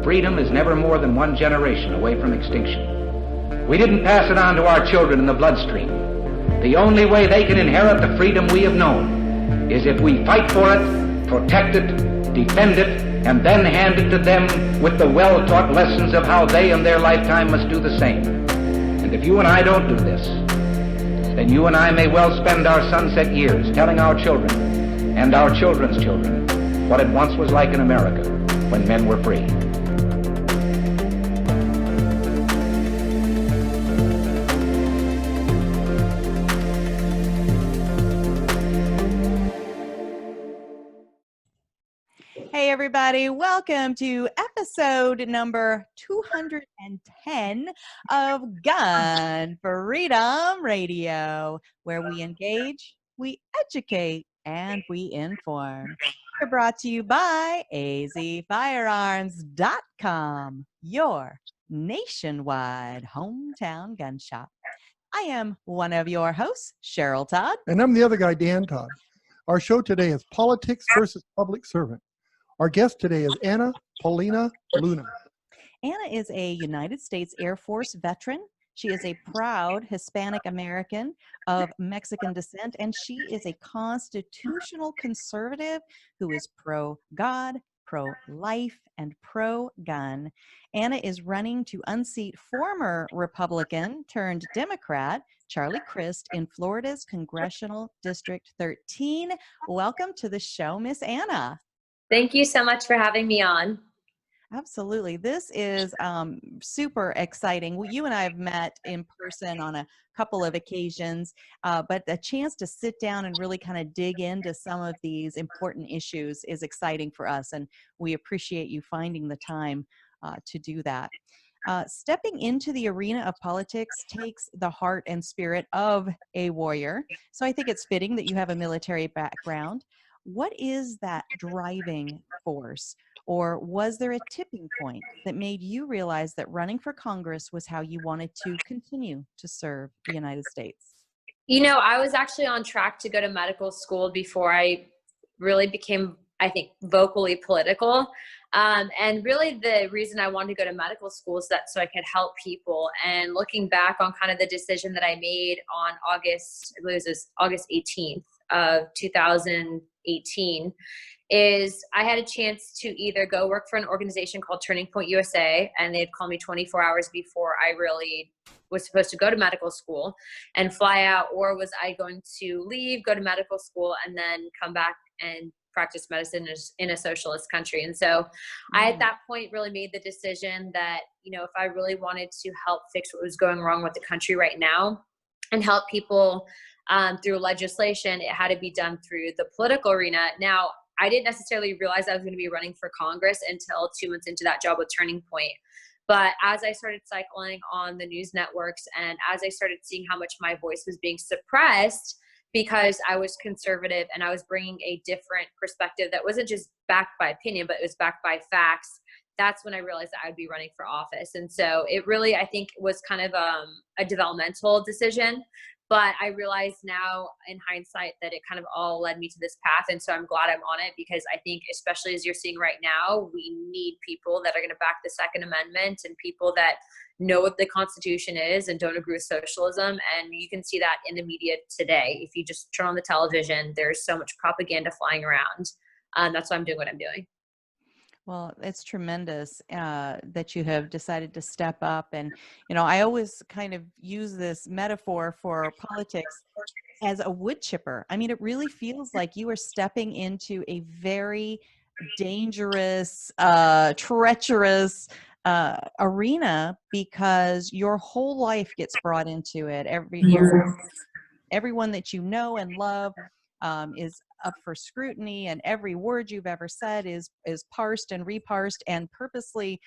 freedom is never more than one generation away from extinction. We didn't pass it on to our children in the bloodstream. The only way they can inherit the freedom we have known is if we fight for it, protect it, defend it, and then hand it to them with the well-taught lessons of how they in their lifetime must do the same. And if you and I don't do this, then you and I may well spend our sunset years telling our children and our children's children what it once was like in America when men were free. Hey everybody, welcome to episode number 210 of Gun Freedom Radio, where we engage, we educate, and we inform. We're brought to you by azfirearms.com, your nationwide hometown gun shop. I am one of your hosts, Cheryl Todd. And I'm the other guy, Dan Todd. Our show today is Politics versus Public Servant. Our guest today is Anna Paulina Luna. Anna is a United States Air Force veteran. She is a proud Hispanic-American of Mexican descent, and she is a constitutional conservative who is pro-God, pro-life, and pro-gun. Anna is running to unseat former Republican turned Democrat Charlie Crist in Florida's Congressional District 13. Welcome to the show, Miss Anna. Thank you so much for having me on. Absolutely. This is super exciting. Well, you and I have met in person on a couple of occasions, but a chance to sit down and really kind of dig into some of these important issues is exciting for us, and we appreciate you finding the time to do that. Stepping into the arena of politics takes the heart and spirit of a warrior, so I think it's fitting that you have a military background. What is that driving force? Or was there a tipping point that made you realize that running for Congress was how you wanted to continue to serve the United States? You know, I was actually on track to go to medical school before I really became, I think, vocally political. And really the reason I wanted to go to medical school is that so I could help people. And looking back on kind of the decision that I made on August 18th of 2018, is I had a chance to either go work for an organization called Turning Point USA, and they'd call me 24 hours before I really was supposed to go to medical school and fly out, or was I going to leave, go to medical school, and then come back and practice medicine in a socialist country. And so I, at that point, really made the decision that, you know, if I really wanted to help fix what was going wrong with the country right now and help people through legislation, it had to be done through the political arena. Now, I didn't necessarily realize I was going to be running for Congress until 2 months into that job with Turning Point. But as I started cycling on the news networks and as I started seeing how much my voice was being suppressed because I was conservative and I was bringing a different perspective that wasn't just backed by opinion, but it was backed by facts, that's when I realized that I would be running for office. And so it really, I think, was kind of a developmental decision. But I realize now in hindsight that it kind of all led me to this path. And so I'm glad I'm on it, because I think, especially as you're seeing right now, we need people that are going to back the Second Amendment and people that know what the Constitution is and don't agree with socialism. And you can see that in the media today. If you just turn on the television, there's so much propaganda flying around. That's why I'm doing what I'm doing. Well, it's tremendous that you have decided to step up. And, you know, I always kind of use this metaphor for politics as a wood chipper. I mean, it really feels like you are stepping into a very dangerous, treacherous arena, because your whole life gets brought into it. Everyone that you know and love is up for scrutiny, and every word you've ever said is parsed and reparsed and purposely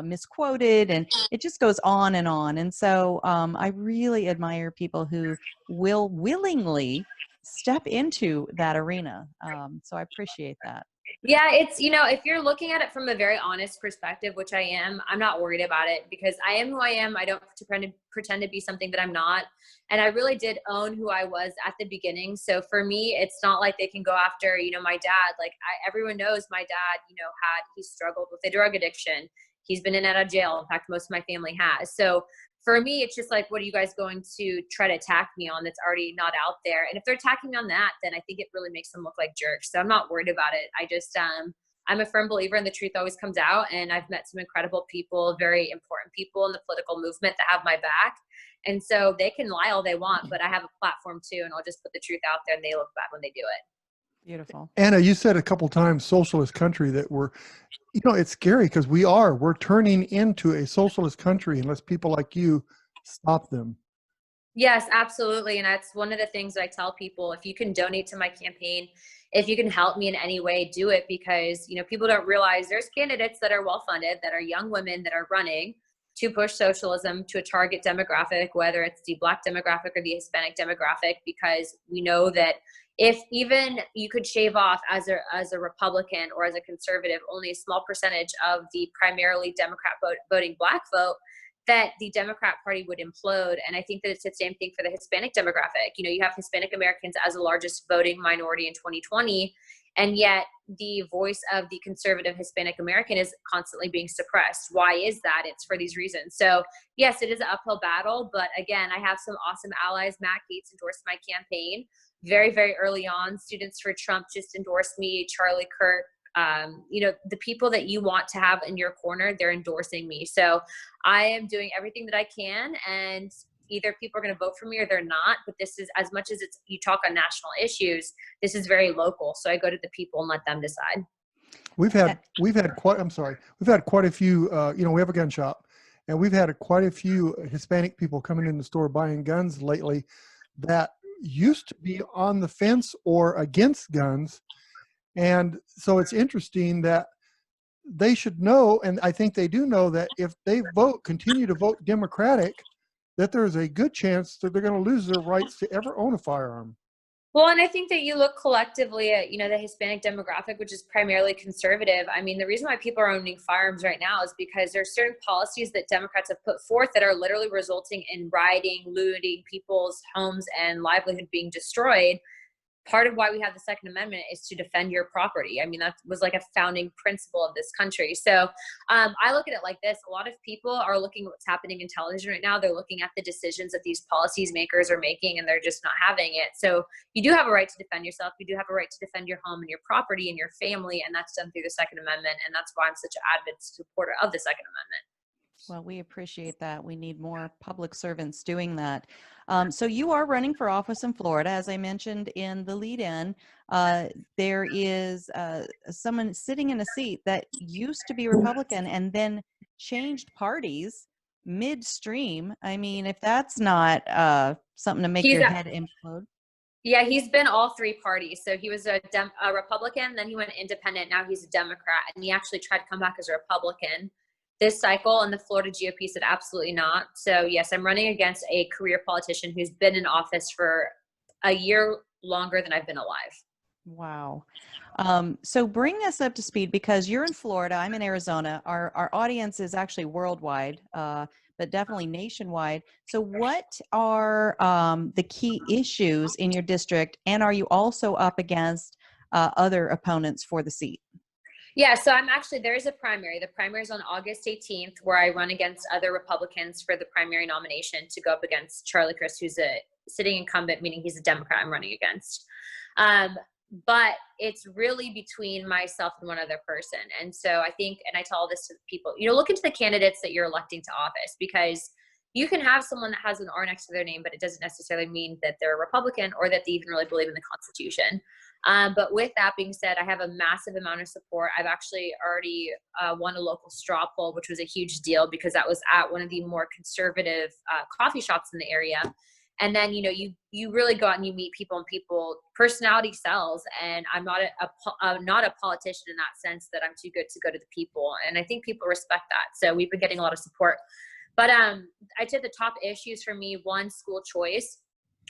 misquoted, and it just goes on and on. And so I really admire people who will willingly step into that arena. So I appreciate that. Yeah, it's, you know, if you're looking at it from a very honest perspective, which I am, I'm not worried about it, because I am who I am. I don't pretend to be something that I'm not. And I really did own who I was at the beginning. So for me, it's not like they can go after, you know, my dad. Like everyone knows my dad, you know, he struggled with a drug addiction. He's been in and out of jail. In fact, most of my family has. So for me, it's just like, what are you guys going to try to attack me on that's already not out there? And if they're attacking me on that, then I think it really makes them look like jerks. So I'm not worried about it. I just, I'm a firm believer in the truth always comes out. And I've met some incredible people, very important people in the political movement that have my back. And so they can lie all they want, but I have a platform too. And I'll just put the truth out there and they look bad when they do it. Beautiful. Anna, you said a couple times socialist country that we're, it's scary because we're turning into a socialist country unless people like you stop them. Yes, absolutely. And that's one of the things that I tell people. If you can donate to my campaign, if you can help me in any way, do it, because, people don't realize there's candidates that are well-funded, that are young women that are running to push socialism to a target demographic, whether it's the Black demographic or the Hispanic demographic, because we know that if even you could shave off as a Republican or as a conservative only a small percentage of the primarily Democrat voting Black vote, that the Democrat Party would implode. And I think that it's the same thing for the Hispanic demographic. You have Hispanic-Americans as the largest voting minority in 2020, and yet the voice of the conservative Hispanic-American is constantly being suppressed. Why is that? It's for these reasons. So yes, it is an uphill battle, but again, I have some awesome allies. Matt Gaetz endorsed my campaign very, very early on. Students for Trump just endorsed me, Charlie Kirk. The people that you want to have in your corner, they're endorsing me. So I am doing everything that I can, and either people are going to vote for me or they're not. But this is, as much as you talk on national issues, this is very local. So I go to the people and let them decide. We've had quite a few, we have a gun shop, and we've had quite a few Hispanic people coming in the store buying guns lately that used to be on the fence or against guns. And so it's interesting that they should know, and I think they do know, that if they continue to vote Democratic, that there's a good chance that they're going to lose their rights to ever own a firearm. Well, and I think that you look collectively at, the Hispanic demographic, which is primarily conservative. I mean, the reason why people are owning firearms right now is because there's certain policies that Democrats have put forth that are literally resulting in rioting, looting, people's homes and livelihood being destroyed. Part of why we have the Second Amendment is to defend your property. I mean, that was like a founding principle of this country. So I look at it like this. A lot of people are looking at what's happening in television right now. They're looking at the decisions that these policies makers are making, and they're just not having it. So you do have a right to defend yourself. You do have a right to defend your home and your property and your family, and that's done through the Second Amendment. And that's why I'm such an avid supporter of the Second Amendment. Well, we appreciate that. We need more public servants doing that. So you are running for office in Florida. As I mentioned in the lead-in, there is someone sitting in a seat that used to be Republican and then changed parties midstream. I mean, if that's not something to make your head implode. Yeah, he's been all three parties. So he was a Republican, then he went independent. Now he's a Democrat, and he actually tried to come back as a Republican this cycle, and the Florida GOP said absolutely not. So yes, I'm running against a career politician who's been in office for a year longer than I've been alive. Wow. So bring us up to speed, because you're in Florida, I'm in Arizona. Our audience is actually worldwide, but definitely nationwide. So what are the key issues in your district, and are you also up against other opponents for the seat? Yeah, so there is a primary. The primary is on August 18th, where I run against other Republicans for the primary nomination to go up against Charlie Crist, who's a sitting incumbent, meaning he's a Democrat I'm running against. But it's really between myself and one other person. And so I think, and I tell all this to people, look into the candidates that you're electing to office, because you can have someone that has an R next to their name, but it doesn't necessarily mean that they're a Republican or that they even really believe in the Constitution. But with that being said, I have a massive amount of support. I've actually already won a local straw poll, which was a huge deal because that was at one of the more conservative coffee shops in the area. And then, you really go out and you meet people, and personality sells. And I'm not a politician in that sense, that I'm too good to go to the people. And I think people respect that. So we've been getting a lot of support. But I'd say the top issues for me, one, school choice,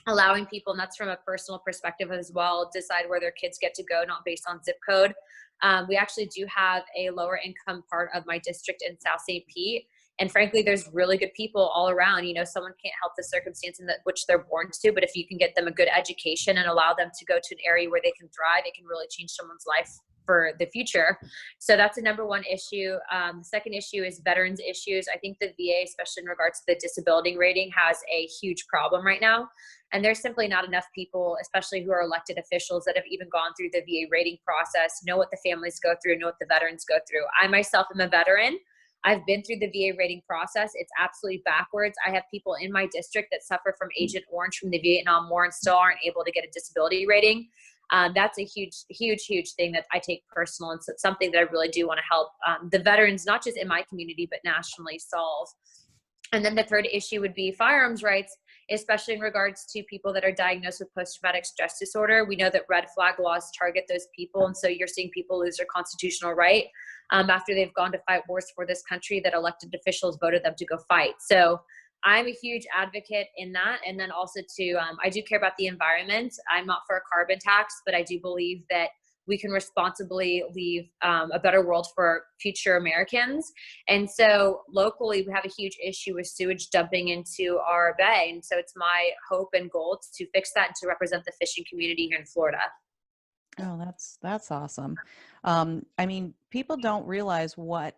allowing people, and that's from a personal perspective as well, decide where their kids get to go, not based on zip code. We actually do have a lower income part of my district in South St. Pete. And frankly, there's really good people all around. Someone can't help the circumstance in which they're born to, but if you can get them a good education and allow them to go to an area where they can thrive, it can really change someone's life for the future. So that's a number one issue. The second issue is veterans issues. I think the VA, especially in regards to the disability rating, has a huge problem right now. And there's simply not enough people, especially who are elected officials, that have even gone through the VA rating process, know what the families go through, know what the veterans go through. I myself am a veteran. I've been through the VA rating process. It's absolutely backwards. I have people in my district that suffer from Agent Orange from the Vietnam War and still aren't able to get a disability rating. That's a huge thing that I take personal, and so it's something that I really do want to help the veterans, not just in my community, but nationally, solve. And then the third issue would be firearms rights, especially in regards to people that are diagnosed with post-traumatic stress disorder. We know that red flag laws target those people, and so you're seeing people lose their constitutional right after they've gone to fight wars for this country that elected officials voted them to go fight. So I'm a huge advocate in that. And then also too, I do care about the environment. I'm not for a carbon tax, but I do believe that we can responsibly leave a better world for future Americans. And so locally, we have a huge issue with sewage dumping into our bay. And so it's my hope and goal to fix that and to represent the fishing community here in Florida. Oh, that's awesome. I mean, people don't realize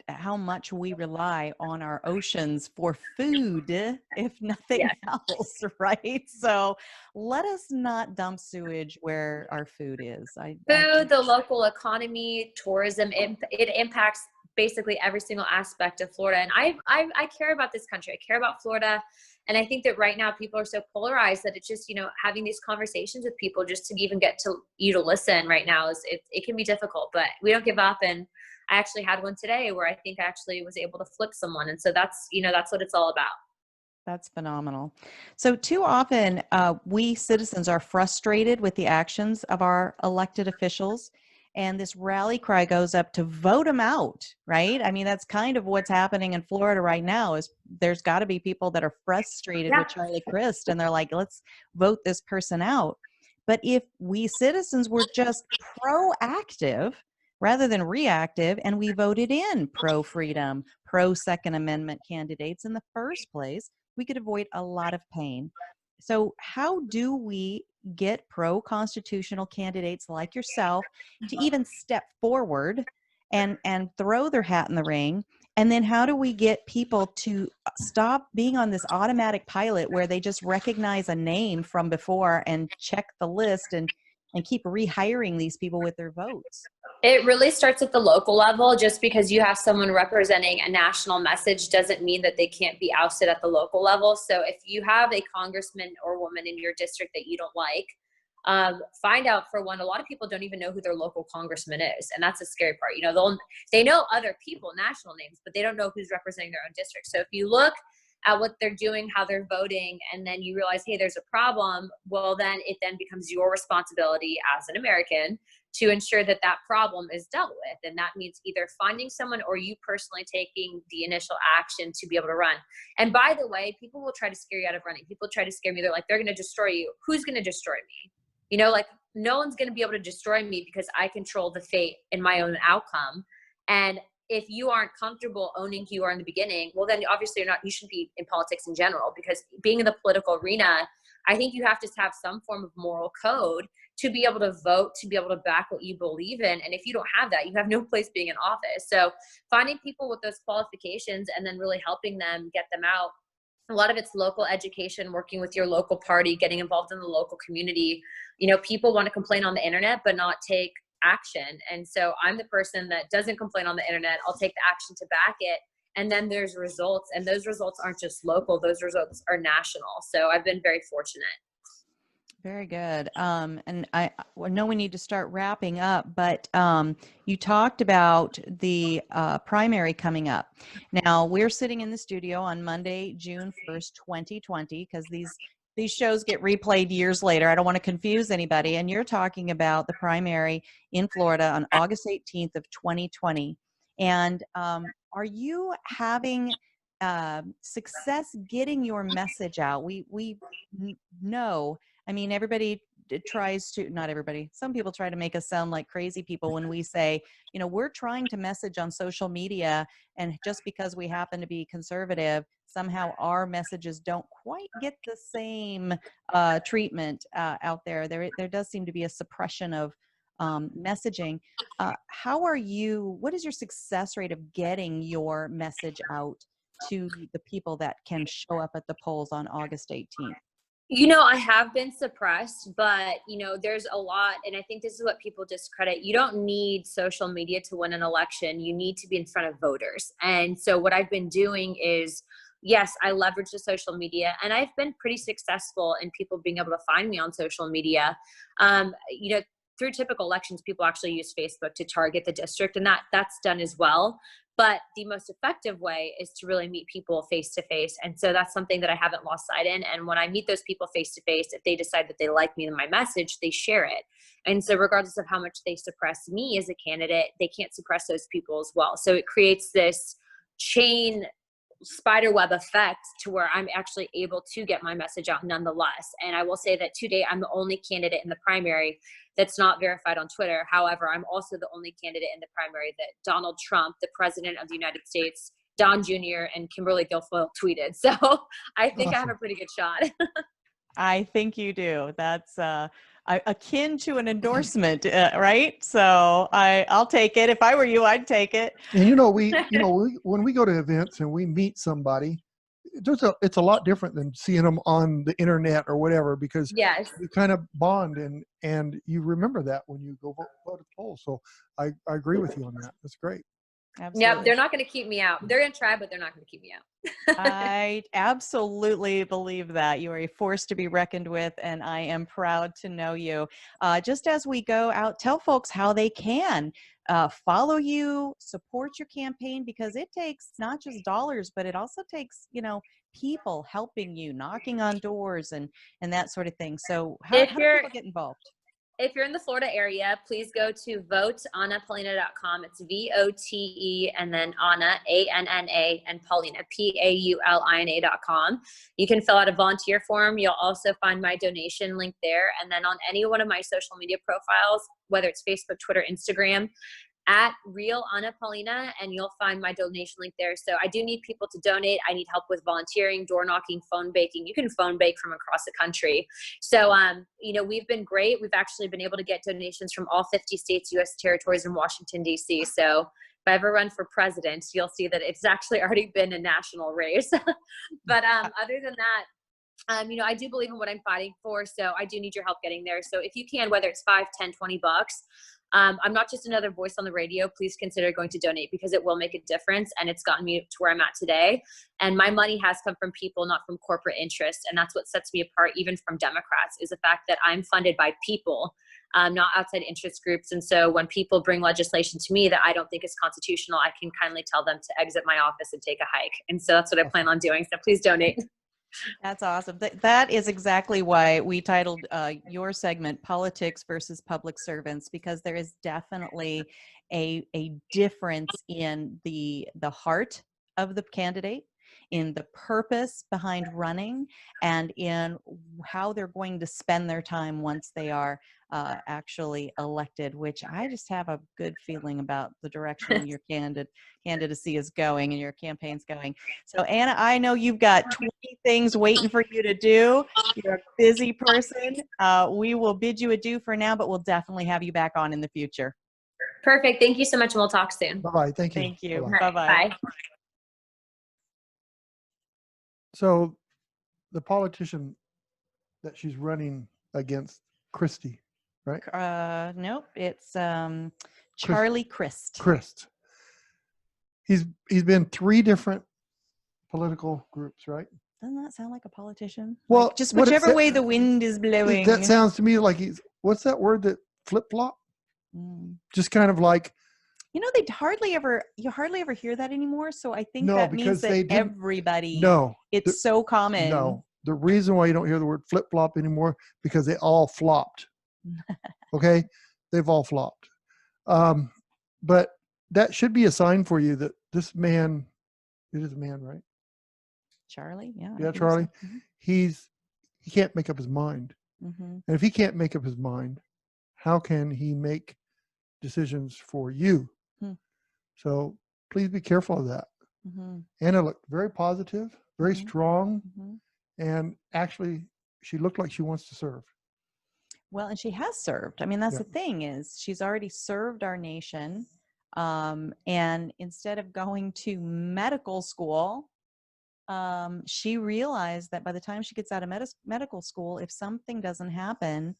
how much we rely on our oceans for food, if nothing else, right? So let us not dump sewage where our food is. Food, the local economy, tourism, it impacts basically every single aspect of Florida. And I care about this country. I care about Florida. And I think that right now people are so polarized that it's just, having these conversations with people just to even get to you to listen right now it can be difficult, but we don't give up. And I actually had one today where I think I actually was able to flip someone. And so that's what it's all about. That's phenomenal. So too often we citizens are frustrated with the actions of our elected officials. And this rally cry goes up to vote them out, right? I mean, that's kind of what's happening in Florida right now. Is there's got to be people that are frustrated with Charlie Crist, and they're like, let's vote this person out. But if we citizens were just proactive rather than reactive, and we voted in pro-freedom, pro-Second Amendment candidates in the first place, we could avoid a lot of pain. So how do we get pro-constitutional candidates like yourself to even step forward and throw their hat in the ring? And then how do we get people to stop being on this automatic pilot where they just recognize a name from before and check the list and keep rehiring these people with their votes? It really starts at the local level. Just because you have someone representing a national message doesn't mean that they can't be ousted at the local level. So if you have a congressman or woman in your district that you don't like, find out, for one, a lot of people don't even know who their local congressman is. And that's the scary part. They know other people, national names, but they don't know who's representing their own district. So if you look at what they're doing, how they're voting, and then you realize, hey, there's a problem, well, then it then becomes your responsibility as an American to ensure that that problem is dealt with. And that means either finding someone or you personally taking the initial action to be able to run. And by the way, people will try to scare you out of running. People try to scare me. They're like, they're going to destroy you. Who's going to destroy me? No one's going to be able to destroy me because I control the fate in my own outcome. And if you aren't comfortable owning who you are in the beginning, well, then obviously you shouldn't be in politics in general, because being in the political arena, I think you have to have some form of moral code to be able to vote, to be able to back what you believe in. And if you don't have that, you have no place being in office. So finding people with those qualifications and then really helping them get them out. A lot of it's local education, working with your local party, getting involved in the local community. People want to complain on the internet, but not take action. And so I'm the person that doesn't complain on the internet. I'll take the action to back it. And then there's results, and those results aren't just local, those results are national. So I've been very fortunate. Very good. And I know we need to start wrapping up, but you talked about the primary coming up. Now, we're sitting in the studio on Monday, June 1st, 2020, because these shows get replayed years later. I don't want to confuse anybody. And you're talking about the primary in Florida on August 18th of 2020. And are you having success getting your message out? We know, I mean, everybody tries to, not everybody, some people try to make us sound like crazy people when we say, we're trying to message on social media, and just because we happen to be conservative, somehow our messages don't quite get the same treatment out there. There does seem to be a suppression of messaging. What is your success rate of getting your message out to the people that can show up at the polls on August 18th? I have been suppressed, but, there's a lot. And I think this is what people discredit. You don't need social media to win an election. You need to be in front of voters. And so what I've been doing is, yes, I leverage the social media, and I've been pretty successful in people being able to find me on social media. Through typical elections, people actually use Facebook to target the district, and that's done as well. But the most effective way is to really meet people face to face. And so that's something that I haven't lost sight in. And when I meet those people face to face, if they decide that they like me and my message, they share it. And so regardless of how much they suppress me as a candidate, they can't suppress those people as well. So it creates this chain spiderweb effect to where I'm actually able to get my message out nonetheless. And I will say that today I'm the only candidate in the primary that's not verified on Twitter. However, I'm also the only candidate in the primary that Donald Trump, the president of the United States, Don Jr., and Kimberly Guilfoyle tweeted. So I think I have a pretty good shot. I think you do. That's akin to an endorsement, right? So I'll take it. If I were you, I'd take it. And when we go to events and we meet somebody, it's a lot different than seeing them on the internet or whatever, because yes, you kind of bond and you remember that when you go vote at the polls. So I agree with you on that. That's great. Absolutely. Yeah, they're not going to keep me out. They're going to try, but they're not going to keep me out. I absolutely believe that. You are a force to be reckoned with, and I am proud to know you. Just as we go out, tell folks how they can follow you, support your campaign, because it takes not just dollars, but it also takes, people helping you, knocking on doors and that sort of thing. So how do people get involved? If you're in the Florida area, please go to voteannapaulina.com. It's VOTE and then Anna, ANNA, and Paulina, PAULINA.com. You can fill out a volunteer form. You'll also find my donation link there. And then on any one of my social media profiles, whether it's Facebook, Twitter, Instagram, at Real Anna Paulina, and you'll find my donation link there. So I do need people to donate. I need help with volunteering, door knocking, phone baking. You can phone bake from across the country. So, we've been great. We've actually been able to get donations from all 50 states, U.S. territories, and Washington, D.C. So if I ever run for president, you'll see that it's actually already been a national race. But other than that, I do believe in what I'm fighting for. So I do need your help getting there. So if you can, whether it's $5, $10, $20, I'm not just another voice on the radio. Please consider going to donate, because it will make a difference, and it's gotten me to where I'm at today. And my money has come from people, not from corporate interests. And that's what sets me apart, even from Democrats, is the fact that I'm funded by people, not outside interest groups. And so when people bring legislation to me that I don't think is constitutional, I can kindly tell them to exit my office and take a hike. And so that's what I plan on doing. So please donate. That's awesome. That is exactly why we titled your segment Politics versus Public Servants, because there is definitely a difference in the heart of the candidate, in the purpose behind running, and in how they're going to spend their time once they are actually elected, which I just have a good feeling about the direction your candidacy is going and your campaign's going. So Anna, I know you've got 20 things waiting for you to do. You're a busy person. We will bid you adieu for now, but we'll definitely have you back on in the future. Perfect. Thank you so much, and we'll talk soon. Bye-bye. Thank you. Thank you. Bye-bye. Bye-bye. Bye. So the politician that she's running against, Christie, right? Nope. It's Charlie Crist. Crist. He's been 3 different political groups, right? Doesn't that sound like a politician? Well, Like just whichever way the wind is blowing. That sounds to me like what's that word that flip-flop? Just kind of like. You hardly ever hear that anymore. So I think No, that means because that everybody. No, it's so common. No, the reason why you don't hear the word flip-flop anymore, because they all flopped. Okay, they've all flopped. But that should be a sign for you that this man, it is a man, right? Charlie, yeah. Yeah, Charlie. So. He can't make up his mind. And if he can't make up his mind, how can he make decisions for you? So please be careful of that. Anna looked very positive, very strong, and actually she looked like she wants to serve. Well, and she has served. I mean, that's Yeah. the thing, is she's already served our nation. And instead of going to medical school, she realized that by the time she gets out of medical school, if something doesn't happen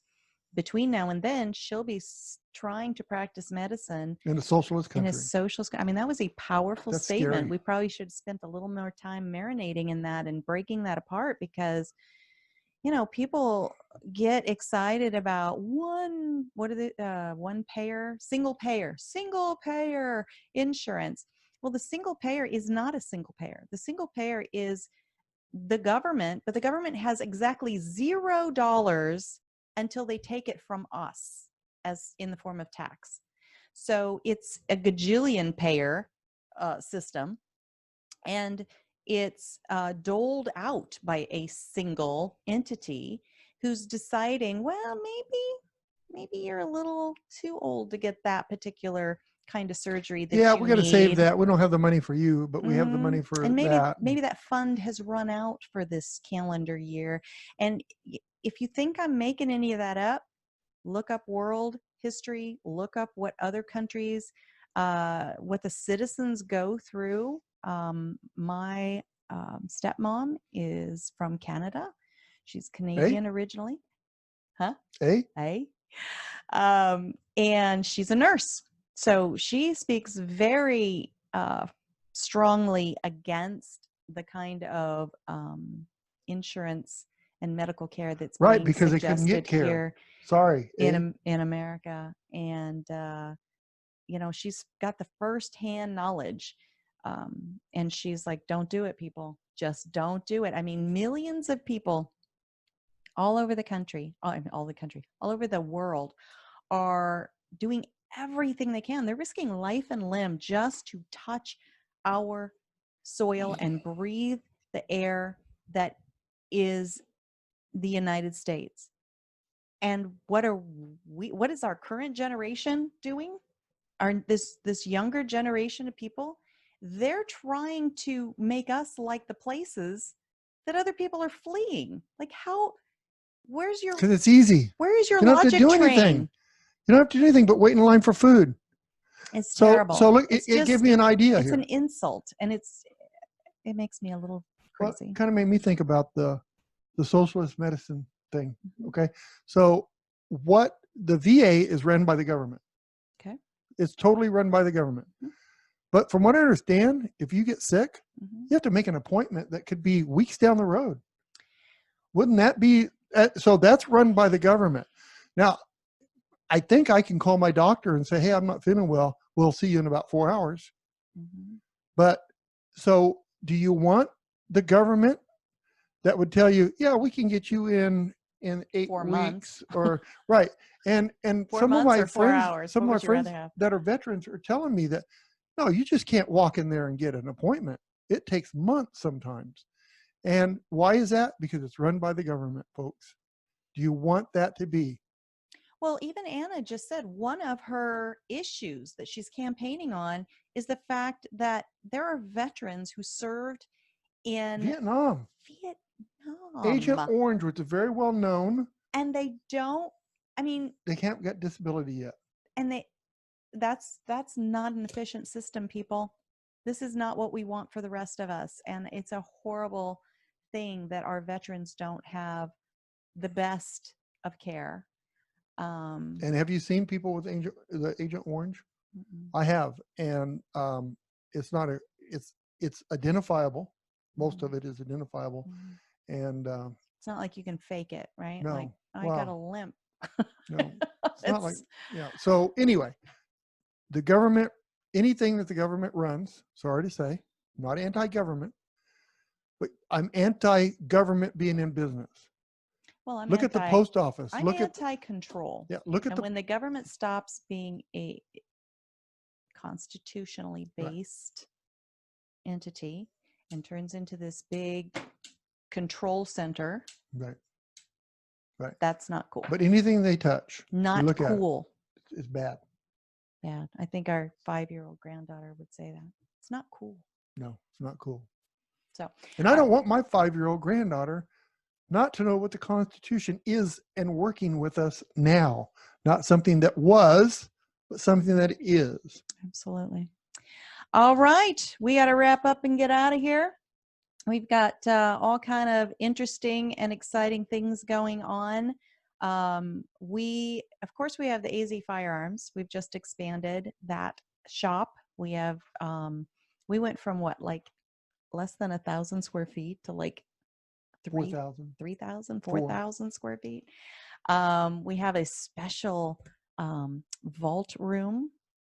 between now and then, she'll be trying to practice medicine In a socialist in a country. socialist. I mean, that was a powerful That's statement. scary. We probably should have spent a little more time marinating in that and breaking that apart, because people get excited about single payer insurance. Well, the single payer is not a single payer. The single payer is the government, but the government has exactly $0 until they take it from us as in the form of tax. So it's a gajillion payer system, and it's doled out by a single entity who's deciding, well, maybe you're a little too old to get that particular kind of surgery that Yeah, you we got to need. save that. We don't have the money for you, but we have the money for and that. maybe that fund has run out for this calendar year. And if you think I'm making any of that up, look up world history, look up what other countries, what the citizens go through. My stepmom is from Canada. She's Canadian originally. Huh? Hey? And she's a nurse. So she speaks very strongly against the kind of insurance and medical care that's Right, being because they couldn't suggested get care. here Sorry. in America. And she's got the firsthand knowledge. And she's like, don't do it, people. Just don't do it. I mean, millions of people all over the country, all over the world are doing everything they can. They're risking life and limb just to touch our soil and breathe the air that is the United States. And what is our current generation doing? This younger generation of people, they're trying to make us like the places that other people are fleeing. Like, where's your, because it's easy. where is your You don't have to logic do train? anything. You don't have to do anything but wait in line for food. It's So terrible. look, it gave me an idea It's here. an insult, and it makes me a little Well, crazy. it kind of made me think about the socialist medicine thing. Okay. So what the VA is run by the government. Okay. It's totally run by the government. Mhm. But from what I understand, if you get sick, Mhm. you have to make an appointment that could be weeks down the road. Wouldn't that be, so that's run by the government. Now, I think I can call my doctor and say, hey, I'm not feeling well. We'll see you in about 4 hours. Mhm. But so do you want the government that would tell you, yeah, we can get you in 8 4 weeks months. or right. And 4 some of months my or 4 friends, hours? some What of my would you friends rather have? that are veterans are telling me that, no, you just can't walk in there and get an appointment. It takes months sometimes. And why is that? Because it's run by the government, folks. Do you want that to be? Well, even Anna just said one of her issues that she's campaigning on is the fact that there are veterans who served in Vietnam. Vietnam. Agent Orange, which is very well known. And they don't, I mean, They can't get disability yet. and that's not an efficient system, people. This is not what we want for the rest of us. And it's a horrible thing that our veterans don't have the best of care. And have you seen people with the Agent Orange? Mm-mm. I have, and it's not it's identifiable. Most of it is identifiable, and It's not like you can fake it, right? No. Like, I Wow. got a limp. no, it's not like So anyway, the government, anything that the government runs, sorry to say, I'm not anti-government, but I'm anti-government being in business. Well, Look at the post office. I'm Look anti-control. Yeah, look at And when the government stops being a constitutionally based entity and turns into this big control center, right. that's not cool. But anything they touch, Not look at it, cool. it's bad. Bad. I think our 5-year-old granddaughter would say that. It's not cool. No, it's not cool. So, And I don't want my 5-year-old granddaughter not to know what the Constitution is and working with us now. Not something that was, but something that is. Absolutely. All right. We got to wrap up and get out of here. We've got all kind of interesting and exciting things going on. Of course, we have the AZ Firearms. We've just expanded that shop. We have, we went from what, like less than 1,000 square feet to like 4,000. 3,000, 4,000 square feet. We have a special vault room,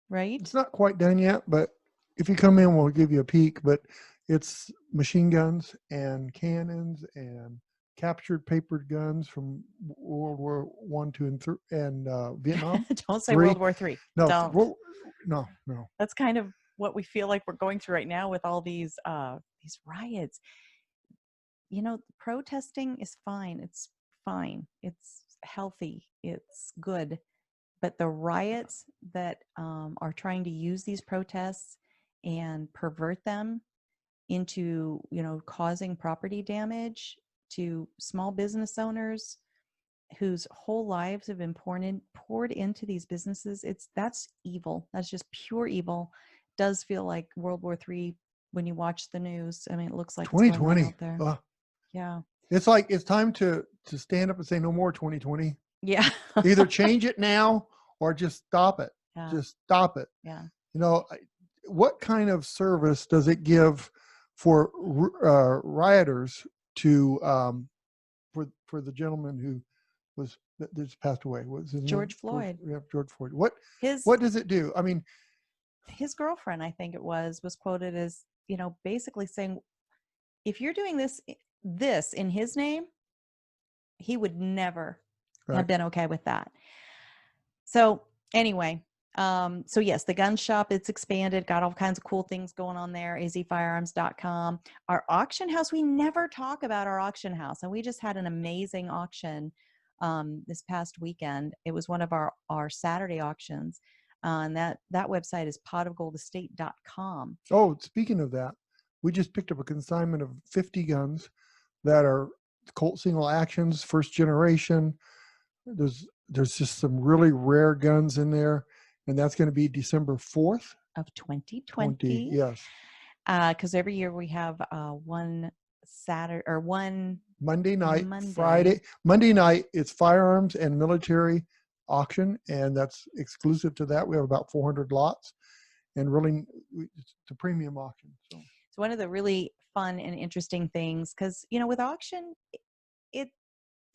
right? It's not quite done yet, but if you come in, we'll give you a peek. But it's machine guns and cannons and captured papered guns from World War I, II, and Vietnam. Don't say World War III. No, Don't. No. That's kind of what we feel like we're going through right now with all these riots. You know, protesting is fine. It's fine. It's healthy. It's good. But the riots that are trying to use these protests and pervert them into, causing property damage to small business owners whose whole lives have been poured into these businesses, that's evil. That's just pure evil. Does feel like World War III when you watch the news. I mean, it looks like 2020 it's going on out there. Yeah. It's like it's time to stand up and say no more 2020. Yeah. Either change it now or just stop it. Yeah. Just stop it. Yeah. What kind of service does it give for rioters to for the gentleman who that just passed away? What was his name? George Floyd. George Floyd. What does it do? I mean, his girlfriend, I think it was quoted as, basically saying, if you're doing this in his name, he would never have been okay with that. So anyway, so yes, the gun shop, it's expanded, got all kinds of cool things going on there, azfirearms.com. Our auction house, we never talk about our auction house, and we just had an amazing auction this past weekend. It was one of our Saturday auctions, and that website is potofgoldestate.com. Oh, speaking of that, we just picked up a consignment of 50 guns that are Colt single actions, first generation. There's just some really rare guns in there, and that's going to be December 4th of 2020. Yes. Because every year we have one Saturday or one Monday night, Friday. Monday night, it's firearms and military auction, and that's exclusive to that. We have about 400 lots, and really, it's a premium auction. So it's one of the really fun and interesting things, because with auction,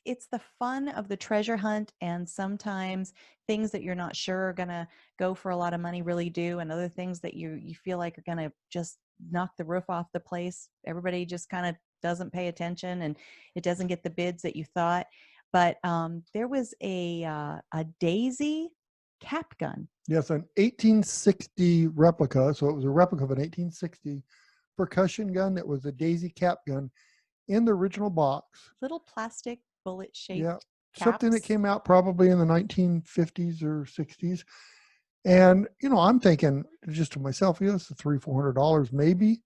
it's the fun of the treasure hunt, and sometimes things that you're not sure are going to go for a lot of money really do, and other things that you feel like are going to just knock the roof off the place. Everybody just kind of doesn't pay attention, and it doesn't get the bids that you thought. But there was a Daisy cap gun. Yes, an 1860 replica. So it was a replica of an 1860 percussion gun that was a Daisy cap gun in the original box. Little plastic bullet shaped. Yeah, something that came out probably in the 1950s or 60s. And I'm thinking just to myself, it's $300-400 maybe.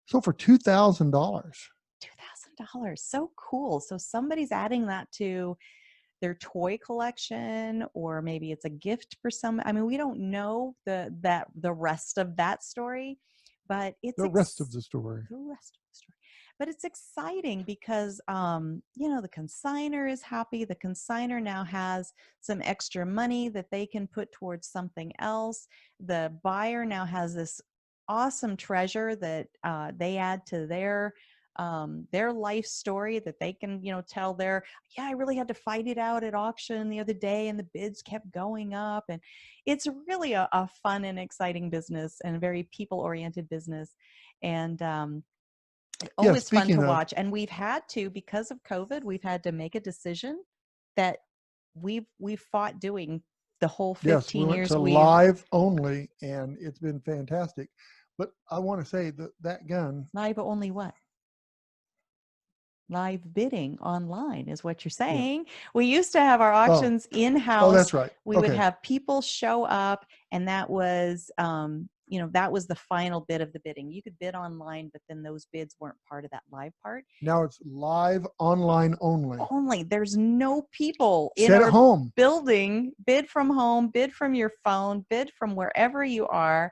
So for $2,000. $2,000, so cool. So somebody's adding that to their toy collection, or maybe it's a gift for some. I mean, we don't know the rest of that story, but it's the rest of the story. But it's exciting because, the consignor is happy. The consignor now has some extra money that they can put towards something else. The buyer now has this awesome treasure that they add to their life story, that they can, tell I really had to fight it out at auction the other day, and the bids kept going up. And it's really a fun and exciting business, and a very people-oriented business. And, always fun to watch. And we've had to, because of COVID, we've had to make a decision that we've fought doing the whole 15 years. We went to live only, and it's been fantastic. But I want to say that gun. Live only what? Live bidding online is what you're saying. Yeah. We used to have our auctions in-house. Oh, that's right. We would have people show up, and that was that was the final bit of the bidding. You could bid online, but then those bids weren't part of that live part. Now it's live online only. There's no people in Sit our at home. building. Bid from home, bid from your phone, bid from wherever you are.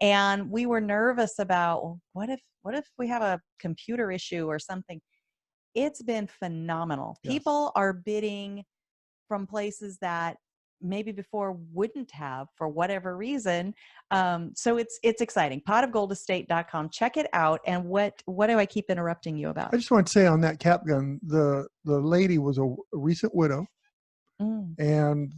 And we were nervous about, well, what if we have a computer issue or something? It's been phenomenal. Yes. People are bidding from places that maybe before wouldn't have for whatever reason. So it's exciting. potofgoldestate.com. Check it out. And what do I keep interrupting you about? I just want to say on that cap gun, the lady was a recent widow, and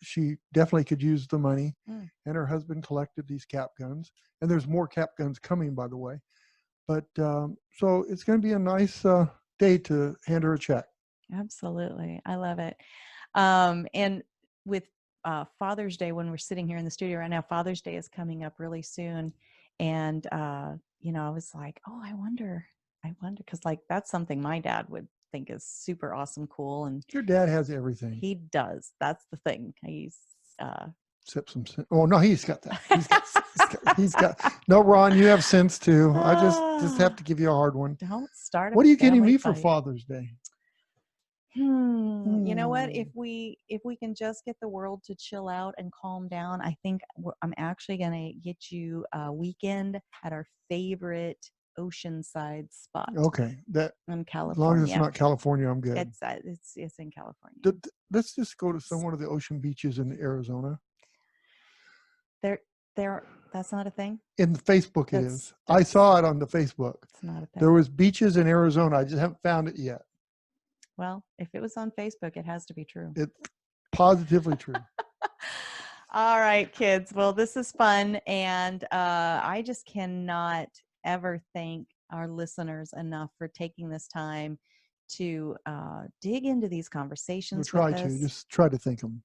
she definitely could use the money. And her husband collected these cap guns, and there's more cap guns coming, by the way. But so it's going to be a nice day to hand her a check. Absolutely. I love it. And with Father's Day, when we're sitting here in the studio right now, Father's Day is coming up really soon. And, I was like, oh, I wonder, because like that's something my dad would think is super awesome, cool. And your dad has everything. He does. That's the thing. He's except some. Oh no, he's got that. He's got. No, Ron, you have sense too. I just have to give you a hard one. Don't start. What are you getting me for Father's Day? You know what? If we can just get the world to chill out and calm down, I think I'm actually going to get you a weekend at our favorite oceanside spot. Okay, that in California. As long as it's not California, I'm good. It's in California. Let's just go to some one of the ocean beaches in Arizona. That's not a thing. In Facebook, it is. I saw it on the Facebook. It's not a thing. There was beaches in Arizona. I just haven't found it yet. Well, if it was on Facebook, it has to be true. It's positively true. All right, kids. Well, this is fun. And I just cannot ever thank our listeners enough for taking this time to dig into these conversations. We'll try to. Just try to thank them.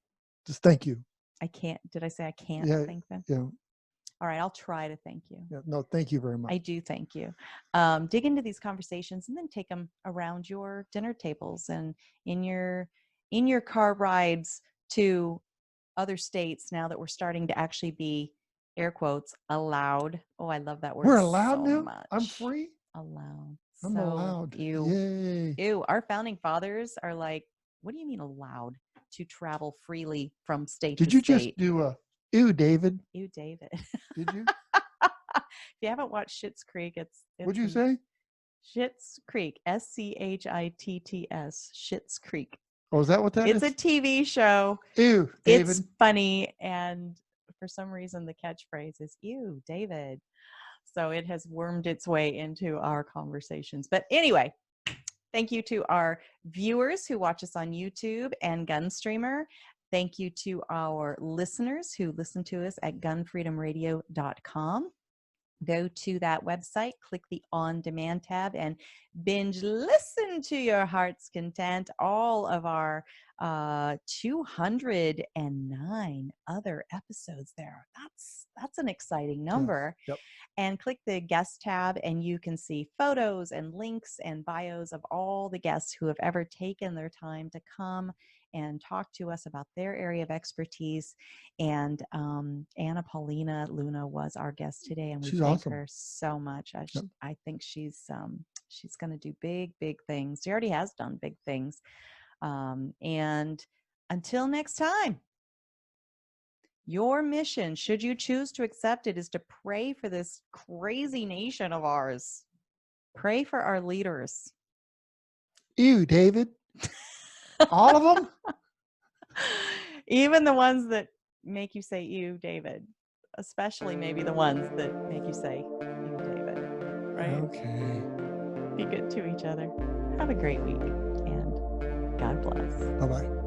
Just thank you. I can't. Did I say I can't thank them? Yeah. All right. I'll try to thank you. Yeah, no, thank you very much. I do thank you. Dig into these conversations and then take them around your dinner tables and in your car rides to other states now that we're starting to actually be, air quotes, allowed. Oh, I love that word. We're allowed so now? much. I'm free? Allowed. I'm allowed. Yay. Ew. Our founding fathers are like, what do you mean allowed to travel freely from state Did to you state? just do a ew, David? Ew, David. Did you? If you haven't watched Schitt's Creek, it's What'd you say? Schitt's Creek, SCHITTS, Schitt's Creek. Oh, is that what that is? It's a TV show. Ew, David. It's funny, and for some reason the catchphrase is "Ew, David." So it has wormed its way into our conversations. But anyway, thank you to our viewers who watch us on YouTube and GunStreamer. Thank you to our listeners who listen to us at GunFreedomRadio.com. Go to that website, click the On Demand tab, and binge listen to your heart's content. All of our 209 other episodes there. That's an exciting number. Yep. And click the guest tab, and you can see photos and links and bios of all the guests who have ever taken their time to come and talk to us about their area of expertise. And Anna Paulina Luna was our guest today, and we thank her so much. I think she's going to do big things. She already has done big things. And until next time, your mission, should you choose to accept it, is to pray for this crazy nation of ours. Pray for our leaders. Ew, David. All of them? Even the ones that make you say, ew, David. Especially maybe the ones that make you say, ew, David. Right? Okay. Be good to each other. Have a great week, and God bless. Bye-bye.